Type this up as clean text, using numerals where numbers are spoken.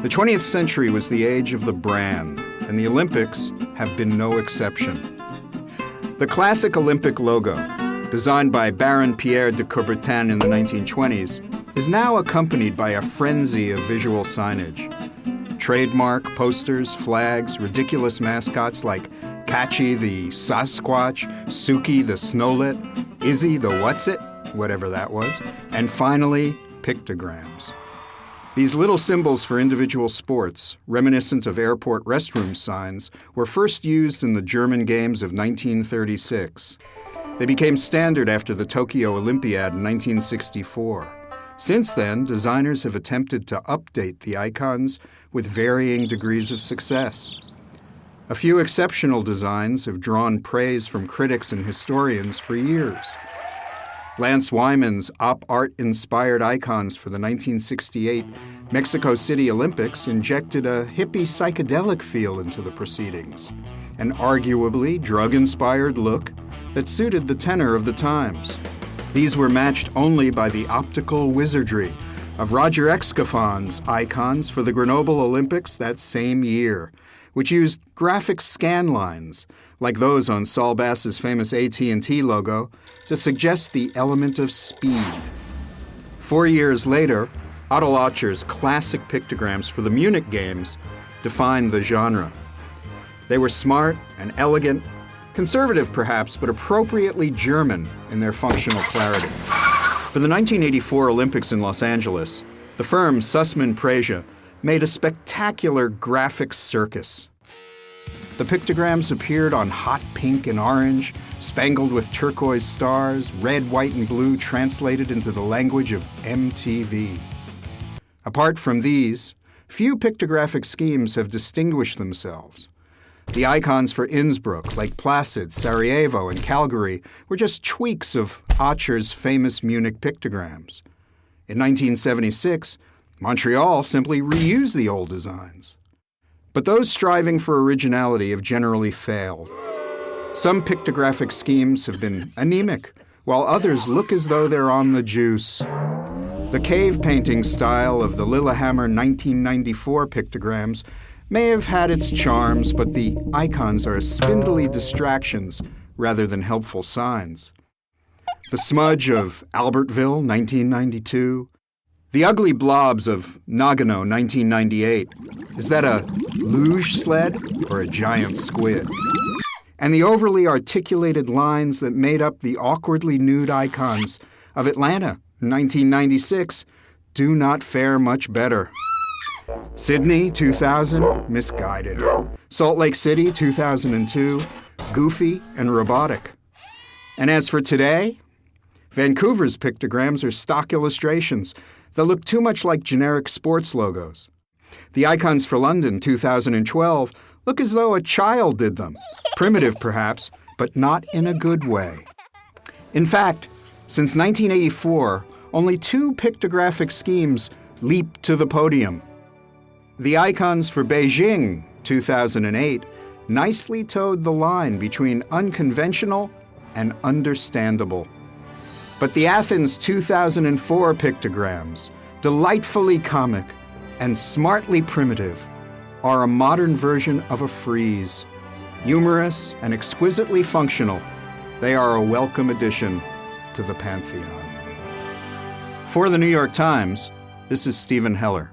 The 20th century was the age of the brand, and the Olympics have been no exception. The classic Olympic logo, designed by Baron Pierre de Coubertin in the 1920s, is now accompanied by a frenzy of visual signage. Trademark posters, flags, ridiculous mascots like Catchy the Sasquatch, Suki the Snowlet, Izzy the What's-It, whatever that was, and finally, pictograms. These little symbols for individual sports, reminiscent of airport restroom signs, were first used in the German Games of 1936. They became standard after the Tokyo Olympiad in 1964. Since then, designers have attempted to update the icons with varying degrees of success. A few exceptional designs have drawn praise from critics and historians for years. Lance Wyman's op art-inspired icons for the 1968 Mexico City Olympics injected a hippie psychedelic feel into the proceedings, an arguably drug-inspired look that suited the tenor of the times. These were matched only by the optical wizardry of Roger Excafon's icons for the Grenoble Olympics that same year, which used graphic scan lines, like those on Saul Bass's famous AT&T logo, to suggest the element of speed. 4 years later, Otto Locher's classic pictograms for the Munich Games defined the genre. They were smart and elegant, conservative perhaps, but appropriately German in their functional clarity. For the 1984 Olympics in Los Angeles, the firm Sussman Prasia made a spectacular graphic circus. The pictograms appeared on hot pink and orange, spangled with turquoise stars, red, white, and blue translated into the language of MTV. Apart from these, few pictographic schemes have distinguished themselves. The icons for Innsbruck, Lake Placid, Sarajevo, and Calgary were just tweaks of Ocher's famous Munich pictograms. In 1976, Montreal simply reused the old designs. But those striving for originality have generally failed. Some pictographic schemes have been anemic, while others look as though they're on the juice. The cave painting style of the Lillehammer 1994 pictograms may have had its charms, but the icons are spindly distractions rather than helpful signs. The smudge of Albertville 1992, the ugly blobs of Nagano 1998, is that a luge sled or a giant squid? And the overly articulated lines that made up the awkwardly nude icons of Atlanta 1996 do not fare much better. Sydney 2000, misguided. Salt Lake City 2002, goofy and robotic. And as for today, Vancouver's pictograms are stock illustrations that look too much like generic sports logos. The icons for London 2012 look as though a child did them. Primitive, perhaps, but not in a good way. In fact, since 1984, only 2 pictographic schemes leaped to the podium. The icons for Beijing 2008 nicely towed the line between unconventional and understandable. But the Athens 2004 pictograms, delightfully comic and smartly primitive, are a modern version of a frieze. Humorous and exquisitely functional, they are a welcome addition to the pantheon. For the New York Times, this is Stephen Heller.